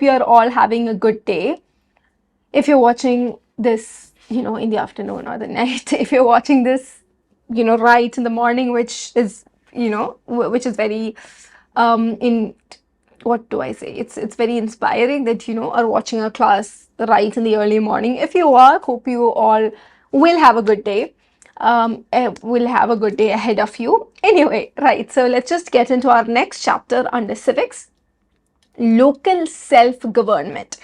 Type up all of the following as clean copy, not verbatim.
hope you are all having a good day. If you're watching this, in the afternoon or the night, if you're watching this, right in the morning, which is, which is very, in what do I say? It's very inspiring that are watching a class right in the early morning. If you are, hope you all will have a good day. Will have a good day ahead of you. Anyway, right. So let's just get into our next chapter under civics. Local self-government.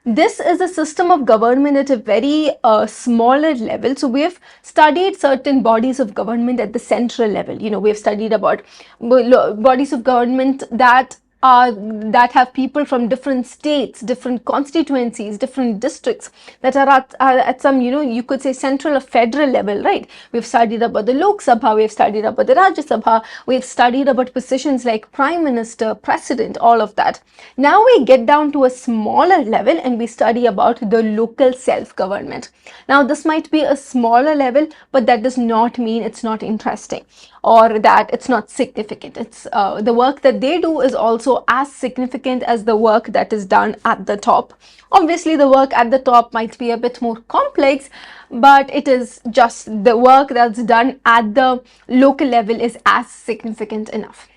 This is a system of government at a very smaller level. So we have studied certain bodies of government at the central level. We have studied about bodies of government that have people from different states, different constituencies, different districts that are at some, you could say central or federal level, right? We've studied about the Lok Sabha, we've studied about the Rajya Sabha, we've studied about positions like Prime Minister, President, all of that. Now we get down to a smaller level and we study about the local self-government. Now this might be a smaller level, but that does not mean it's not interesting or that it's not significant. It's the work that they do is also as significant as the work that is done at the top. Obviously, the work at the top might be a bit more complex, but it is just the work that's done at the local level is as significant enough.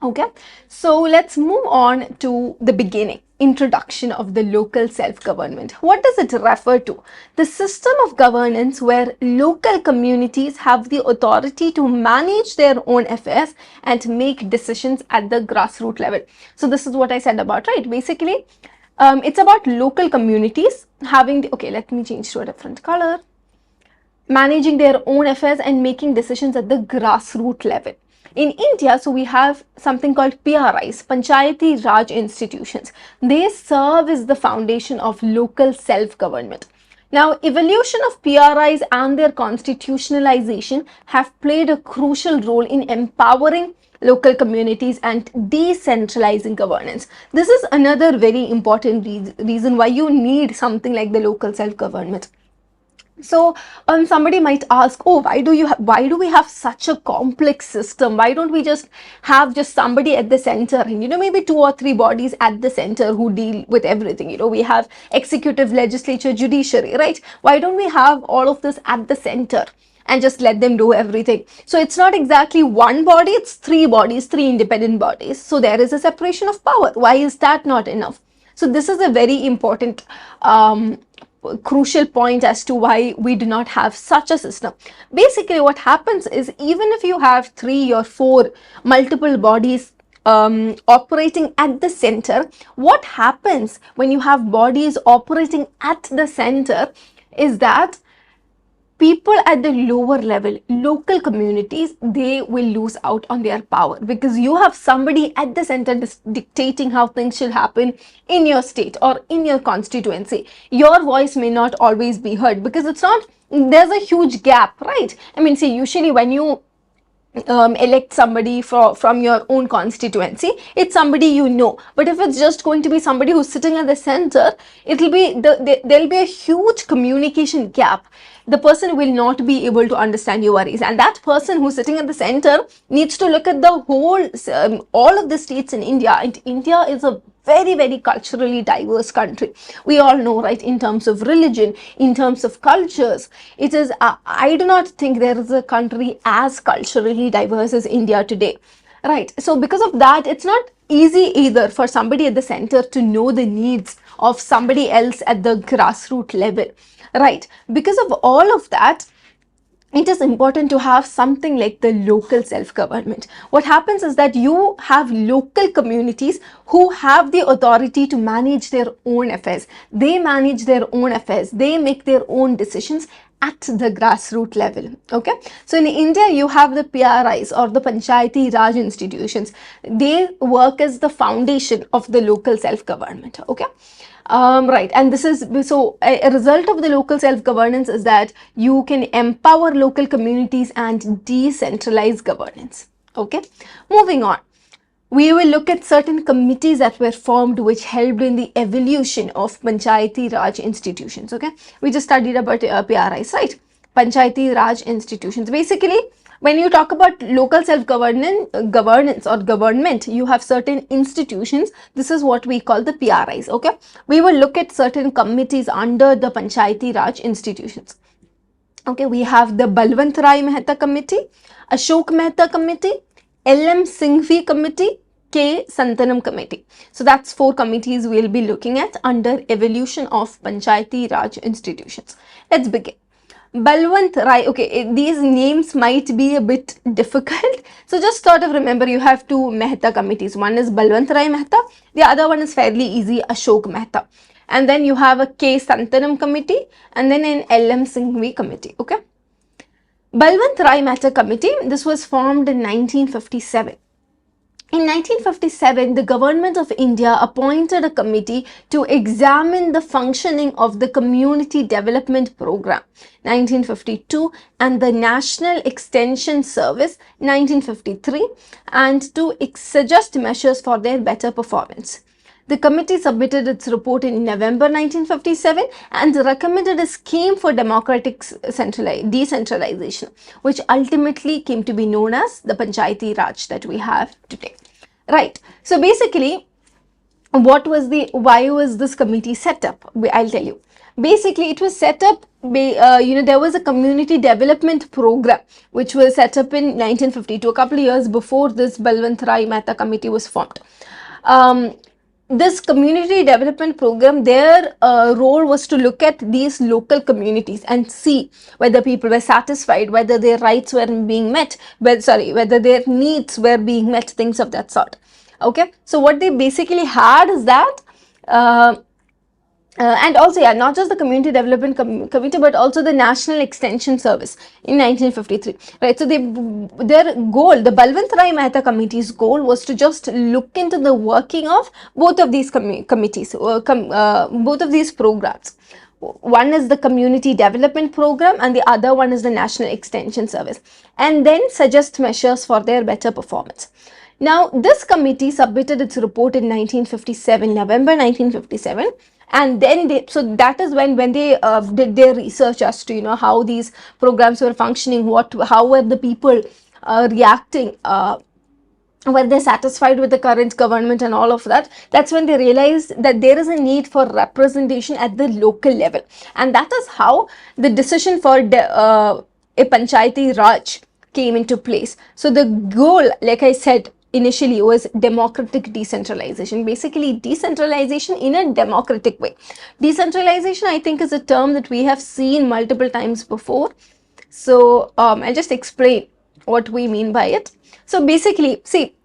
Okay, so let's move on to the beginning. Introduction of the local self-government. What does it refer to? The system of governance where local communities have the authority to manage their own affairs and make decisions at the grassroots level. So this is what I said about, right? Basically, it's about local communities having the, okay, let me change to a different color. Managing their own affairs and making decisions at the grassroots level. In India, so we have something called PRIs, Panchayati Raj institutions. They serve as the foundation of local self-government. Now, evolution of PRIs and their constitutionalization have played a crucial role in empowering local communities and decentralizing governance. This is another very important reason why you need something like the local self-government. So somebody might ask, oh, why do we have such a complex system? Why don't we just have somebody at the center and maybe 2 or 3 bodies at the center who deal with everything? We have executive, legislature, judiciary, right? Why don't we have all of this at the center and just let them do everything? So it's not exactly one body, it's 3 bodies, 3 independent bodies. So there is a separation of power. Why is that not enough? So this is a very important crucial point as to why we do not have such a system. Basically, what happens is even if you have 3 or 4 multiple bodies operating at the center, what happens when you have bodies operating at the center is that people at the lower level, local communities, they will lose out on their power because you have somebody at the center dictating how things should happen in your state or in your constituency. Your voice may not always be heard because there's a huge gap, right? I mean, see, usually when you elect somebody from your own constituency, it's somebody you know. But if it's just going to be somebody who's sitting at the center, it'll be there'll be a huge communication gap. The person will not be able to understand your worries, and that person who's sitting at the center needs to look at the whole all of the states in India. And India is a very, very culturally diverse country. We all know, right, in terms of religion, in terms of cultures, it is, I do not think there is a country as culturally diverse as India today, right? So because of that, it's not easy either for somebody at the center to know the needs of somebody else at the grassroots level, right? Because of all of that, it is important to have something like the local self-government. What happens is that you have local communities who have the authority to manage their own affairs. They manage their own affairs. They make their own decisions at the grassroots level. Okay, so in India you have the PRIs or the Panchayati Raj institutions. They work as the foundation of the local self-government. Okay. Right, and this is so a result of the local self-governance is that you can empower local communities and decentralize governance. Okay, moving on, we will look at certain committees that were formed which helped in the evolution of Panchayati Raj institutions. Okay, we just studied about PRIs, right? Panchayati Raj institutions. Basically, When you talk about local governance or government, you have certain institutions. This is what we call the PRIs. Okay, we will look at certain committees under the Panchayati Raj institutions. Okay, we have the Balwant Rai Mehta Committee, Ashok Mehta Committee, LM Singhvi Committee, K. Santanam Committee. So that's 4 committees we'll be looking at under evolution of Panchayati Raj institutions. Let's begin. Balwant Rai, okay, these names might be a bit difficult. So just sort of remember, you have 2 Mehta committees. One is Balwant Rai Mehta, the other one is fairly easy, Ashok Mehta. And then you have a K. Santanam committee and then an LM Singhvi committee. Okay. Balwant Rai Mehta Committee, this was formed in 1957. In 1957, the Government of India appointed a committee to examine the functioning of the Community Development Program 1952 and the National Extension Service 1953 and to suggest measures for their better performance. The committee submitted its report in November 1957 and recommended a scheme for democratic decentralization, which ultimately came to be known as the Panchayati Raj that we have today. Right. So basically, why was this committee set up? I'll tell you. Basically, it was set up, there was a community development program which was set up in 1952, a couple of years before this Balwant Rai Mehta committee was formed. This community development program, their role was to look at these local communities and see whether people were satisfied, whether their rights were being met, whether their needs were being met, things of that sort. Okay, so what they basically had is that and also, yeah, not just the Community Development Committee, but also the National Extension Service in 1953, right? So their goal, the Balwant Rai Mehta Committee's goal was to just look into the working of both of these committees, both of these programs. One is the Community Development Program and the other one is the National Extension Service, and then suggest measures for their better performance. Now, this committee submitted its report in 1957, November 1957, and then so that is when they did their research as to, how these programs were functioning, how were the people reacting, were they satisfied with the current government and all of that. That's when they realized that there is a need for representation at the local level, and that is how the decision for a Panchayati Raj came into place. So the goal, like I said initially, was democratic decentralization. Basically, decentralization in a democratic way. Decentralization, I think, is a term that we have seen multiple times before. So I'll just explain what we mean by it. So basically, see,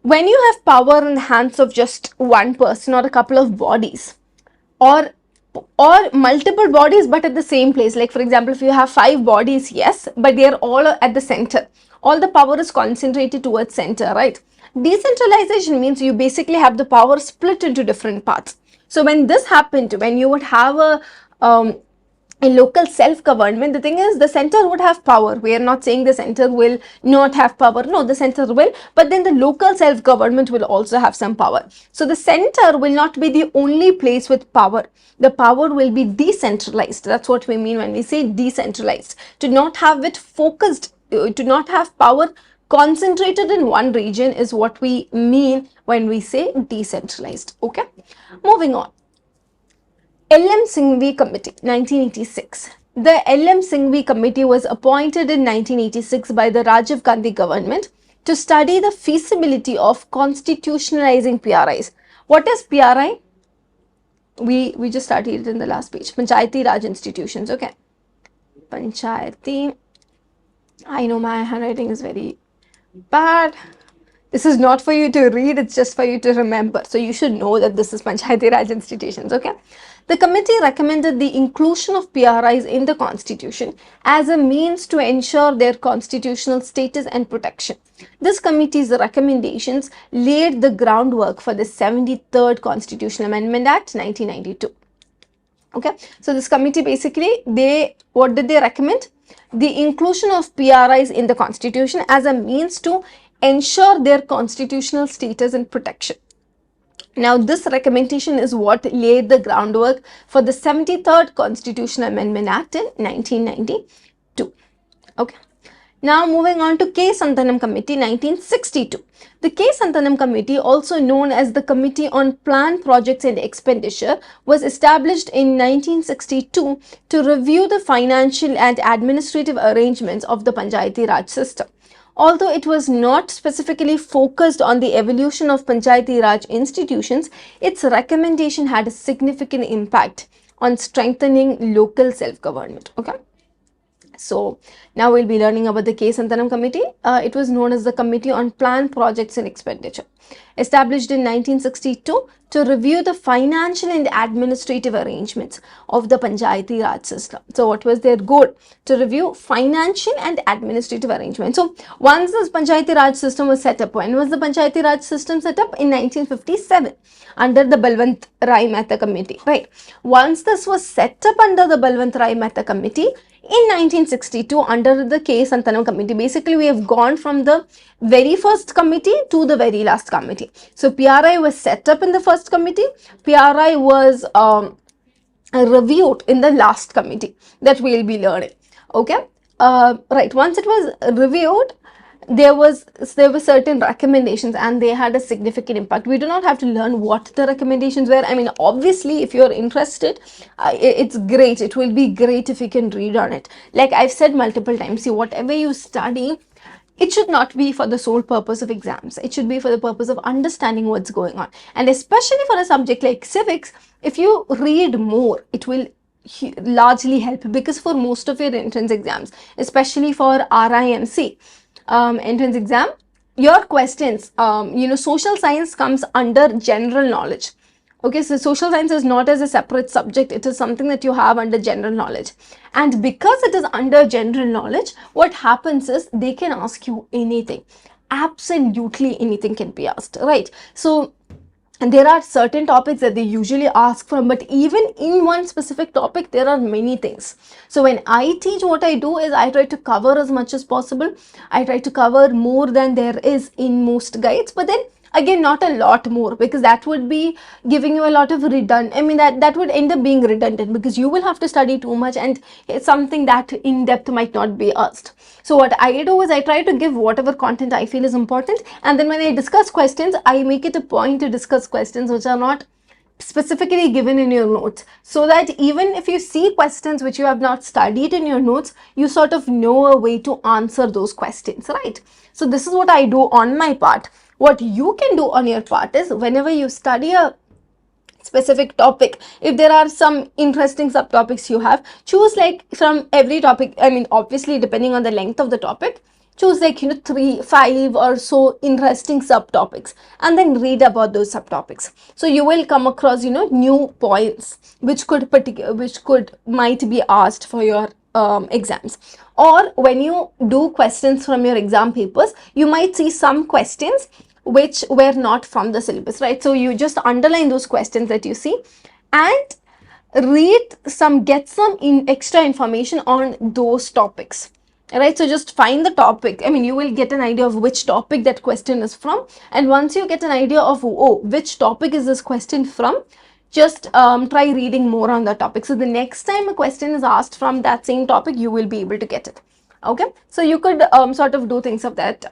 when you have power in the hands of just one person or a couple of bodies, or multiple bodies but at the same place, like for example, if you have 5 bodies, yes, but they are all at the center, all the power is concentrated towards center, right? Decentralization means you basically have the power split into different parts. So when this happened, when you would have a local self-government, the thing is, the center would have power. We are not saying the center will not have power. No, the center will, but then the local self-government will also have some power. So the center will not be the only place with power. The power will be decentralized. That's what we mean when we say decentralized. To not have it focused, to not have power concentrated in one region is what we mean when we say decentralized. Okay, moving on. LM Singhvi Committee, 1986. The LM Singhvi Committee was appointed in 1986 by the Rajiv Gandhi government to study the feasibility of constitutionalizing PRIs. What is PRI? We just studied it in the last page. Panchayati Raj institutions. Okay. Panchayati. I know my handwriting is very bad. This is not for you to read, it's just for you to remember. So you should know that this is Panchayati Raj institutions, okay? The committee recommended the inclusion of PRIs in the constitution as a means to ensure their constitutional status and protection. This committee's recommendations laid the groundwork for the 73rd Constitutional Amendment Act 1992. Okay, so this committee basically, what did they recommend? The inclusion of PRIs in the constitution as a means to ensure their constitutional status and protection. Now, this recommendation is what laid the groundwork for the 73rd Constitutional Amendment Act in 1992. Okay. Now moving on to K. Santanam Committee 1962. The K. Santanam Committee, also known as the Committee on Plan, Projects and Expenditure, was established in 1962 to review the financial and administrative arrangements of the Panchayati Raj system. Although it was not specifically focused on the evolution of Panchayati Raj institutions, its recommendation had a significant impact on strengthening local self-government. Okay. So now we'll be learning about the K. Santanam Committee. It was known as the Committee on Plan, Projects and Expenditure. Established in 1962 to review the financial and administrative arrangements of the Panchayati Raj system. So what was their goal? To review financial and administrative arrangements. So once this Panchayati Raj system was set up, when was the Panchayati Raj system set up? In 1957 under the Balwant Rai Mehta Committee, right? Once this was set up under the Balwant Rai Mehta Committee, in 1962 under the K. Santanam Committee, basically we have gone from the very first committee to the very last committee. So PRI was set up in the first committee, PRI was reviewed in the last committee that we will be learning. Okay, right, once it was reviewed, there were certain recommendations and they had a significant impact. We do not have to learn what the recommendations were. I mean, obviously if you're interested, it's great, it will be great if you can read on it. Like I've said multiple times, see, whatever you study, it should not be for the sole purpose of exams. It should be for the purpose of understanding what's going on. And especially for a subject like civics, if you read more, it will largely help, because for most of your entrance exams, especially for RIMC entrance exam, your questions, social science comes under general knowledge. Okay, so social science is not as a separate subject, it is something that you have under general knowledge. And because it is under general knowledge, what happens is they can ask you anything. Absolutely anything can be asked, right? So, and there are certain topics that they usually ask from, but even in one specific topic, there are many things. So when I teach, what I do is I try to cover as much as possible. I try to cover more than there is in most guides, but then again, not a lot more, because that would be giving you a lot of that would end up being redundant, because you will have to study too much and it's something that in depth might not be asked. So what I do is I try to give whatever content I feel is important, and then when I discuss questions, I make it a point to discuss questions which are not specifically given in your notes, so that even if you see questions which you have not studied in your notes, you sort of know a way to answer those questions, right? So this is what I do on my part. What you can do on your part is, whenever you study a specific topic, if there are some interesting subtopics you have, choose like from every topic, obviously depending on the length of the topic, choose like 3, 5 or so interesting subtopics and then read about those subtopics. So you will come across new points which might be asked for your exams. Or when you do questions from your exam papers, you might see some questions which were not from the syllabus, right? So you just underline those questions that you see and get some extra information on those topics, right? So just find the topic. You will get an idea of which topic that question is from, and once you get an idea of which topic is this question from, just try reading more on that topic. So the next time a question is asked from that same topic, you will be able to get it. Okay, so you could sort of do things of that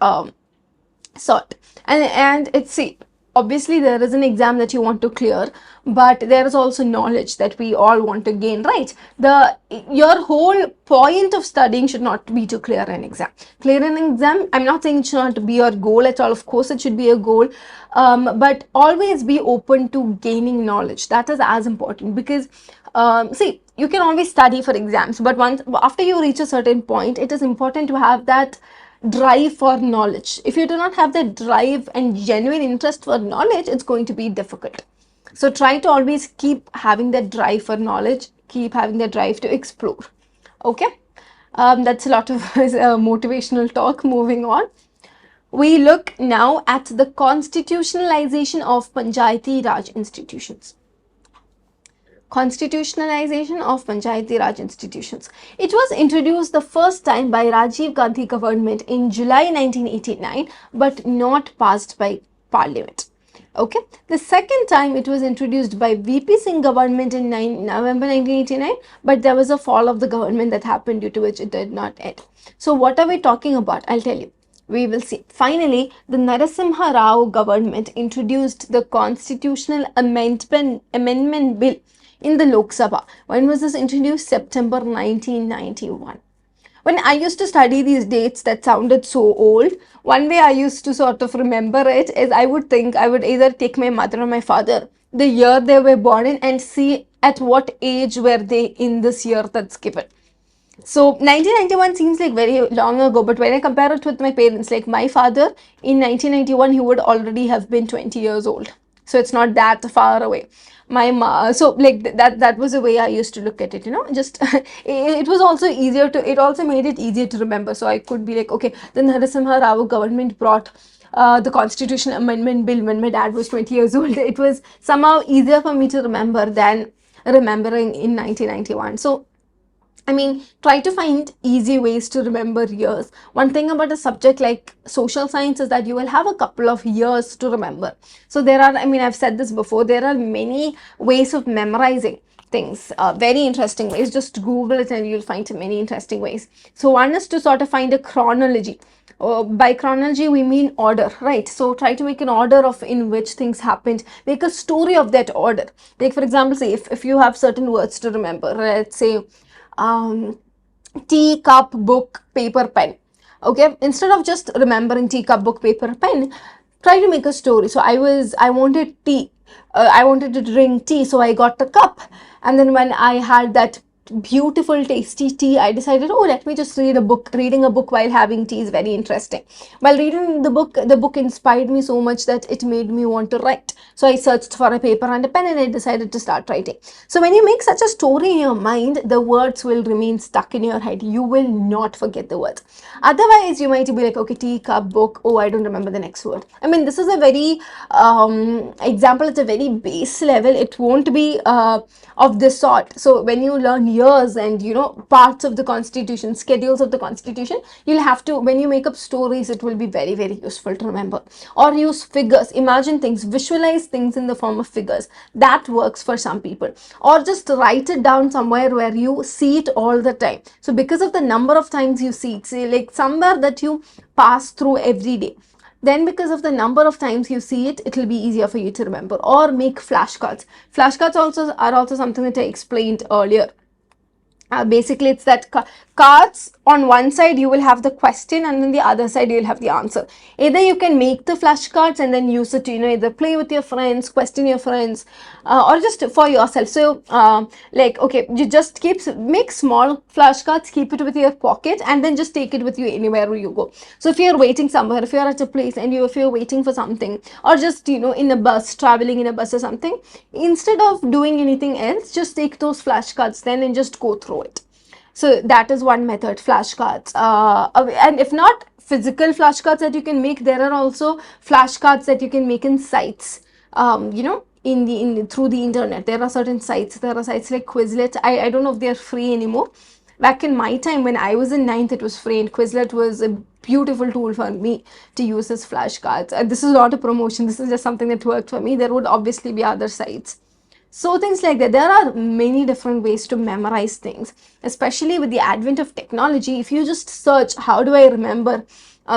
sort. And obviously there is an exam that you want to clear, but there is also knowledge that we all want to gain, right? Your whole point of studying should not be to clear an exam. Clear an exam, I'm not saying it should not be your goal at all. Of course it should be a goal, but always be open to gaining knowledge. That is as important, because you can always study for exams, but after you reach a certain point, it is important to have that drive for knowledge. If you do not have that drive and genuine interest for knowledge, it's going to be difficult. So try to always keep having that drive for knowledge, keep having that drive to explore. Okay, that's a lot of motivational talk. Moving on, we look now at the constitutionalization of Panchayati Raj institutions. Constitutionalization of Panchayati Raj institutions. It was introduced the first time by Rajiv Gandhi government in July 1989, but not passed by Parliament. Okay, the second time it was introduced by VP Singh government in November 1989, but there was a fall of the government that happened due to which it did not end. So what are we talking about? I'll tell you. We will see. Finally, the Narasimha Rao government introduced the Constitutional Amendment Bill in the Lok Sabha. When was this introduced? September 1991. When I used to study these dates that sounded so old, one way I used to sort of remember it is I would think I would either take my mother or my father, the year they were born in, and see at what age were they in this year that's given. So 1991 seems like very long ago, but when I compare it with my parents, like my father in 1991, he would already have been 20 years old. So it's not that far away. My so like that was the way I used to look at it, just it was also easier to, it also made it easier to remember. So I could be like, okay, the Narasimha Rao government brought the Constitution Amendment Bill when my dad was 20 years old. It was somehow easier for me to remember than remembering in 1991. So I mean, try to find easy ways to remember years. One thing about a subject like social science is that you will have a couple of years to remember. So there are, I mean, I've said this before, there are many ways of memorizing things, very interesting ways. Just Google it and you'll find many interesting ways. So one is to sort of find a chronology. By chronology we mean order, right? So try to make an order of in which things happened, make a story of that order. Like for example, say if you have certain words to remember, let's say tea, cup, book, paper, pen. Okay, instead of just remembering tea, cup, book, paper, pen, try to make a story. So I wanted tea. I wanted to drink tea, so I got a cup. And then when I had that beautiful tasty tea, I decided, oh, let me just read a book. Reading a book while having tea is very interesting. While reading the book inspired me so much that it made me want to write. So I searched for a paper and a pen and I decided to start writing. So when you make such a story in your mind, the words will remain stuck in your head. You will not forget the words. Otherwise, you might be like, okay, tea, cup, book, oh, I don't remember the next word. I mean, this is a very example, it's a very base level. It won't be of this sort. So when you learn years and parts of the constitution, schedules of the constitution, you'll have to, when you make up stories, it will be very, very useful to remember. Or use figures, imagine things, visualize things in the form of figures. That works for some people. Or just write it down somewhere where you see it all the time. So because of the number of times you see it, say like somewhere that you pass through every day, then because of the number of times you see it, it will be easier for you to remember. Or make flashcards. Flashcards are also something that I explained earlier. Basically, it's that cards on one side you will have the question and then the other side you will have the answer. Either you can make the flashcards and then use it to either play with your friends, question your friends, or just for yourself. So like, okay, you just make small flashcards, keep it with your pocket and then just take it with you anywhere you go. So if you're waiting somewhere, if you're at a place and if you're waiting for something, or just in a bus, traveling in a bus or something, instead of doing anything else, just take those flashcards then and just go through it. So that is one method, flashcards. And if not physical flashcards that you can make, there are also flashcards that you can make in sites. Through the internet, there are certain sites. There are sites like Quizlet. I don't know if they are free anymore. Back in my time when I was in 9th, it was free, and Quizlet was a beautiful tool for me to use as flashcards. And this is not a promotion. This is just something that worked for me. There would obviously be other sites. So things like that. There are many different ways to memorize things, especially with the advent of technology. If you just search, how do I remember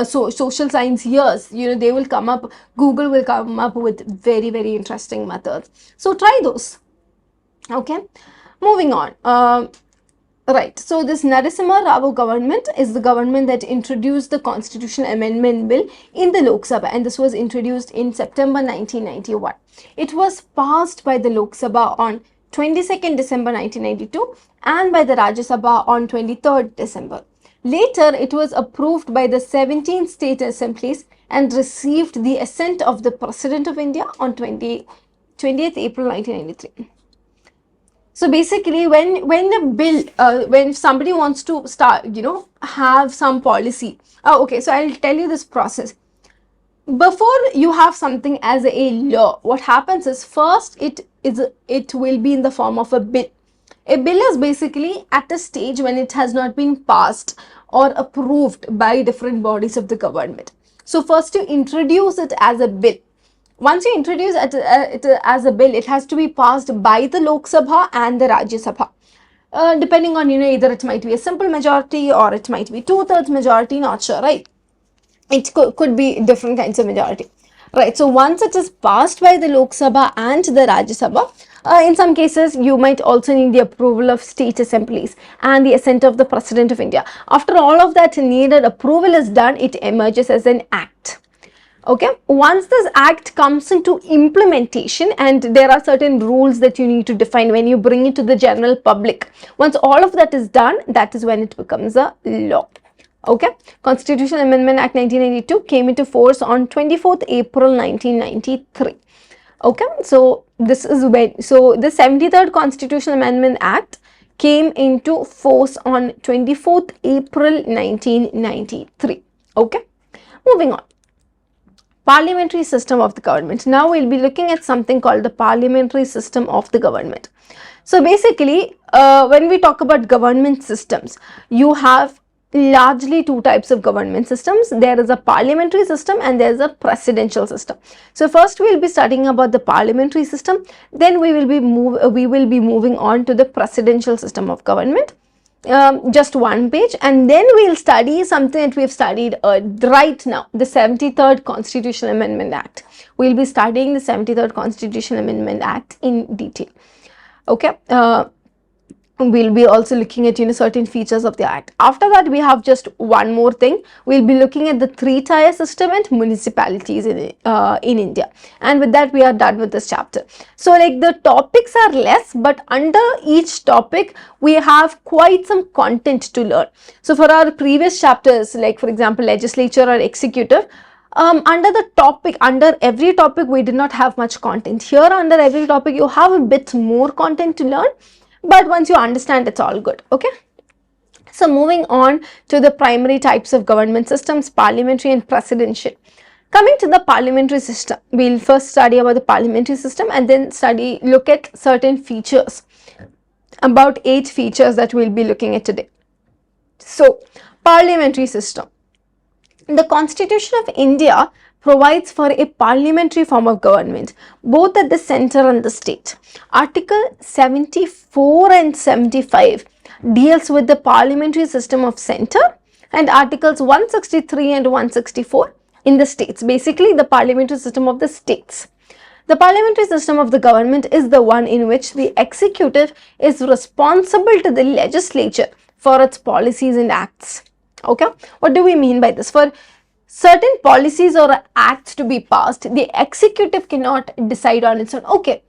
social science years, they will come up, Google will come up with very, very interesting methods. So try those. Okay, moving on. Right, so this Narasimha Rao government is the government that introduced the Constitution Amendment Bill in the Lok Sabha, and this was introduced in September 1991. It was passed by the Lok Sabha on 22nd December 1992 and by the Rajya Sabha on 23rd December. Later, it was approved by the 17 state assemblies and received the assent of the President of India on 20th April 1993. So basically, when the bill, when somebody wants to start, have some policy. Okay, so I'll tell you this process. Before you have something as a law, what happens is first it will be in the form of a bill. A bill is basically at a stage when it has not been passed or approved by different bodies of the government. So first you introduce it as a bill. once you introduce it as a bill, it has to be passed by the Lok Sabha and the Rajya Sabha. Depending on, either it might be a simple majority or it might be 2/3 majority, not sure, right? It could be different kinds of majority, right? So once it is passed by the Lok Sabha and the Rajya Sabha, in some cases you might also need the approval of state assemblies and the assent of the President of India. After all of that needed approval is done, it emerges as an act. Okay, once this act comes into implementation, and there are certain rules that you need to define when you bring it to the general public, once all of that is done, that is when it becomes a law. Okay, Constitutional Amendment Act 1992 came into force on 24th April 1993. Okay, so this is when, so the 73rd Constitutional Amendment Act came into force on 24th April 1993. Okay, moving on. Parliamentary system of the government. Now we'll be looking at something called the parliamentary system of the government. So basically, when we talk about government systems, you have largely two types of government systems. There is a parliamentary system and there is a presidential system. So first we'll be studying about the parliamentary system, then we will be moving on to the presidential system of government. Just one page, and then we'll study something that we've studied right now, the 73rd Constitutional Amendment Act. We'll be studying the 73rd Constitutional Amendment Act in detail. Okay, we'll be also looking at certain features of the act. After that, we have just one more thing. We'll be looking at the three-tier system and municipalities in India, and with that we are done with this chapter. So like the topics are less, but under each topic we have quite some content to learn. So for our previous chapters, like for example legislature or executive, under every topic we did not have much content. Here under every topic you have a bit more content to learn, but once you understand, it's all good. Okay, so moving on to the primary types of government systems, parliamentary and presidential. Coming to the parliamentary system, we'll first study about the parliamentary system and then look at certain features, about 8 features that we'll be looking at today. So parliamentary system. The Constitution of India provides for a parliamentary form of government, both at the center and the state. Article 74 and 75 deals with the parliamentary system of center, and Articles 163 and 164 in the states, basically the parliamentary system of the states. The parliamentary system of the government is the one in which the executive is responsible to the legislature for its policies and acts. Okay, what do we mean by this? For certain policies or acts to be passed, the executive cannot decide on its own. Okay,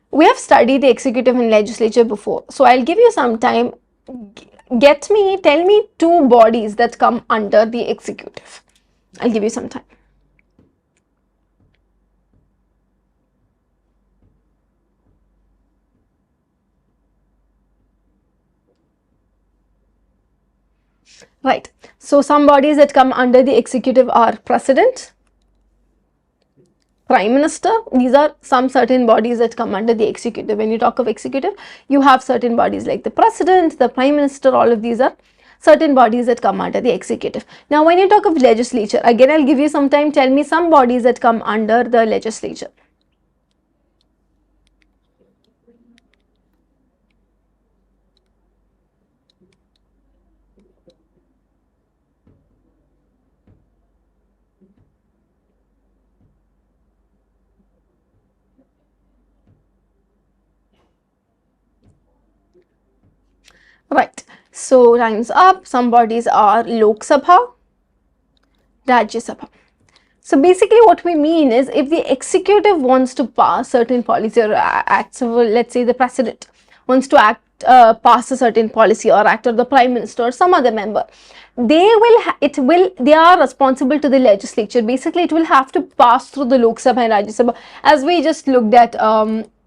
we have studied the executive and legislature before, so I'll give you some time. Tell me 2 bodies that come under the executive. I'll give you some time. Right, so some bodies that come under the executive are President, Prime Minister. These are some certain bodies that come under the executive. When you talk of executive, you have certain bodies like the President, the Prime Minister, all of these are certain bodies that come under the executive. Now when you talk of legislature, again I'll give you some time. Tell me some bodies that come under the legislature. Right, so time's up. Some bodies are Lok Sabha, Rajya Sabha. So basically what we mean is, if the executive wants to pass certain policy or acts, so let's say the president wants to pass a certain policy or act, or the prime minister or some other member, they are responsible to the legislature. Basically it will have to pass through the Lok Sabha and Rajya Sabha, as we just looked at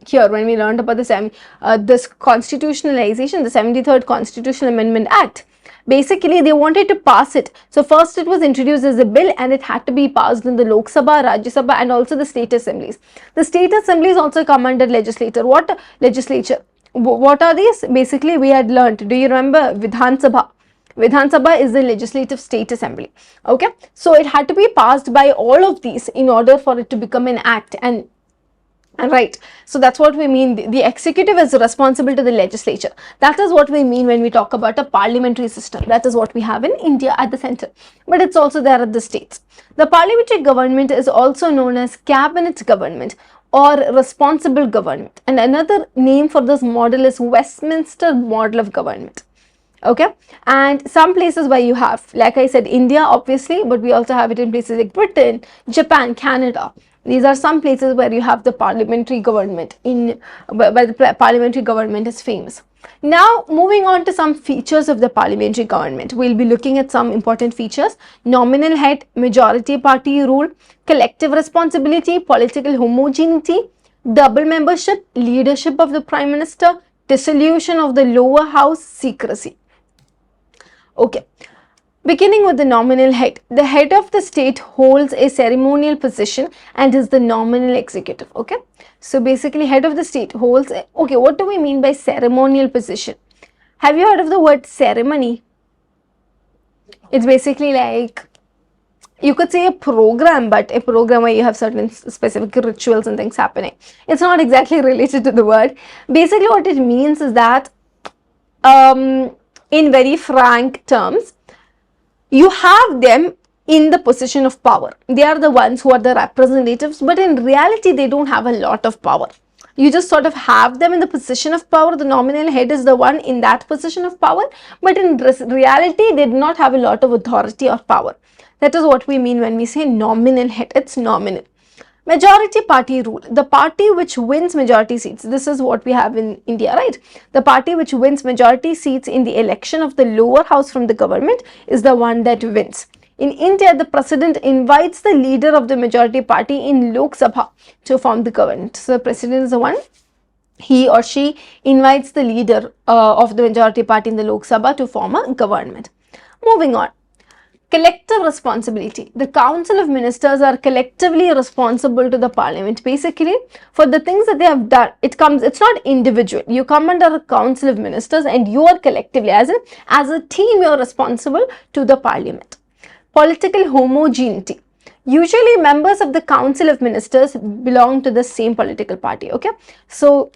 here when we learned about this constitutionalization, the 73rd Constitutional Amendment Act. Basically they wanted to pass it. So first it was introduced as a bill and it had to be passed in the Lok Sabha, Rajya Sabha and also the state assemblies. The state assemblies also come under legislature. What are these? Basically we had learned, do you remember Vidhan Sabha? Vidhan Sabha is the legislative state assembly. Okay, so it had to be passed by all of these in order for it to become an act. And right, so that's what we mean. The executive is responsible to the legislature. That is what we mean when we talk about a parliamentary system. That is what we have in India at the center, but it's also there at the states. The parliamentary government is also known as cabinet government or responsible government, and another name for this model is Westminster model of government. Okay, and some places where you have, like I said, India obviously, but we also have it in places like Britain, Japan, Canada. These are some places where you have the parliamentary government, where the parliamentary government is famous. Now, moving on to some features of the parliamentary government, we'll be looking at some important features: nominal head, majority party rule, collective responsibility, political homogeneity, double membership, leadership of the prime minister, dissolution of the lower house, secrecy. Okay, beginning with the nominal head. The head of the state holds a ceremonial position and is the nominal executive. Okay, so basically head of the state holds okay, what do we mean by ceremonial position? Have you heard of the word ceremony? It's basically like, you could say a program, but a program where you have certain specific rituals and things happening. It's not exactly related to the word. Basically what it means is that in very frank terms, you have them in the position of power. They are the ones who are the representatives, but in reality, they don't have a lot of power. You just sort of have them in the position of power. The nominal head is the one in that position of power, but in reality, they do not have a lot of authority or power. That is what we mean when we say nominal head. It's nominal. Majority party rule. The party which wins majority seats. This is what we have in India, right? The party which wins majority seats in the election of the lower house from the government is the one that wins. In India, the president invites the leader of the majority party in Lok Sabha to form the government. So the president is the one, he or she invites the leader of the majority party in the Lok Sabha to form a government. Moving on. Collective responsibility. The council of ministers are collectively responsible to the parliament. Basically, for the things that they have done, it's not individual. You come under a council of ministers and you are collectively, as a team, you are responsible to the parliament. Political homogeneity. Usually members of the council of ministers belong to the same political party. Okay, so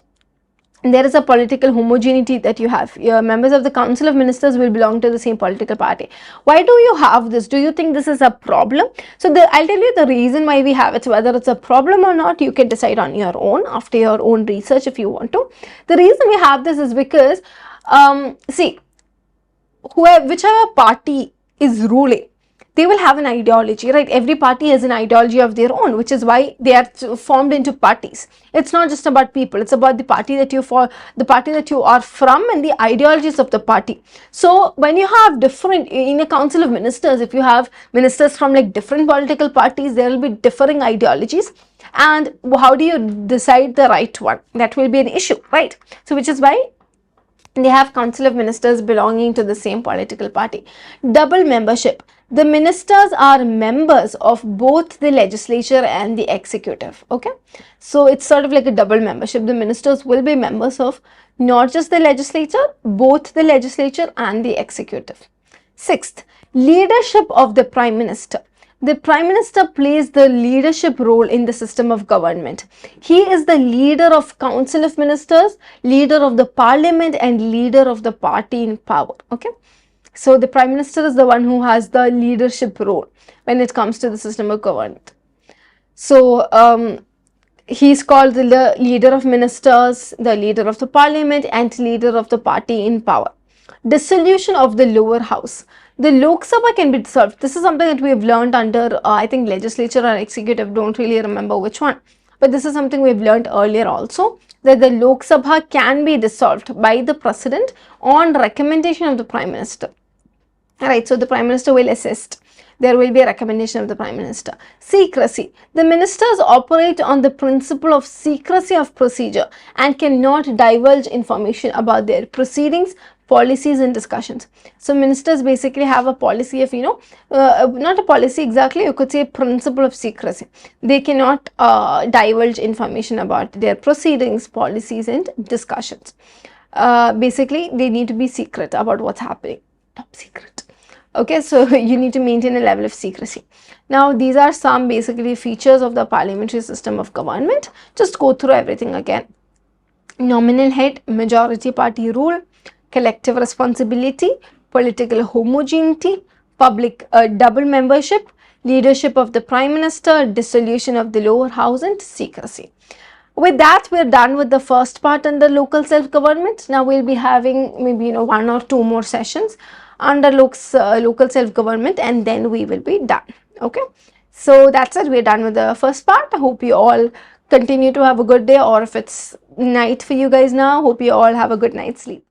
there is a political homogeneity that you have. Your members of the council of ministers will belong to the same political party. Why do you have this? Do you think this is a problem? So I'll tell you the reason why we have it. Whether it's a problem or not, you can decide on your own after your own research if you want to. The reason we have this is because see, whichever party is ruling, they will have an ideology, right? Every party has an ideology of their own, which is why they are formed into parties. It's not just about people, it's about the party that you are from and the ideologies of the party. So when you have different, in a council of ministers, if you have ministers from like different political parties, there will be differing ideologies. And how do you decide the right one? That will be an issue, right? So which is why they have council of ministers belonging to the same political party. Double membership. The ministers are members of both the legislature and the executive. Okay, so it's sort of like a double membership. The ministers will be members of not just the legislature, both the legislature and the executive. Sixth, leadership of the prime minister. The prime minister plays the leadership role in the system of government. He is the leader of council of ministers, leader of the parliament, and leader of the party in power. Okay, so the prime minister is the one who has the leadership role when it comes to the system of government. So he's called the leader of ministers, the leader of the parliament, and leader of the party in power. Dissolution of the lower house. The Lok Sabha can be dissolved. This is something that we have learned under, I think, legislature or executive, don't really remember which one. But this is something we have learned earlier also, that the Lok Sabha can be dissolved by the president on recommendation of the prime minister. Alright, so the prime minister will assist. There will be a recommendation of the prime minister. Secrecy. The ministers operate on the principle of secrecy of procedure and cannot divulge information about their proceedings, policies and discussions. So ministers basically have a policy of, not a policy exactly, you could say principle of secrecy. They cannot divulge information about their proceedings, policies and discussions. Basically, they need to be secret about what's happening. top secret. Okay, so you need to maintain a level of secrecy. Now, these are some basically features of the parliamentary system of government. Just go through everything again. Nominal head, majority party rule, collective responsibility, political homogeneity, public double membership, leadership of the prime minister, dissolution of the lower house, and secrecy. With that, we're done with the first part under local self-government. Now we'll be having maybe one or two more sessions under local self-government, and then we will be done. Okay, so that's it. We're done with the first part. I hope you all continue to have a good day, or if it's night for you guys now, hope you all have a good night's sleep.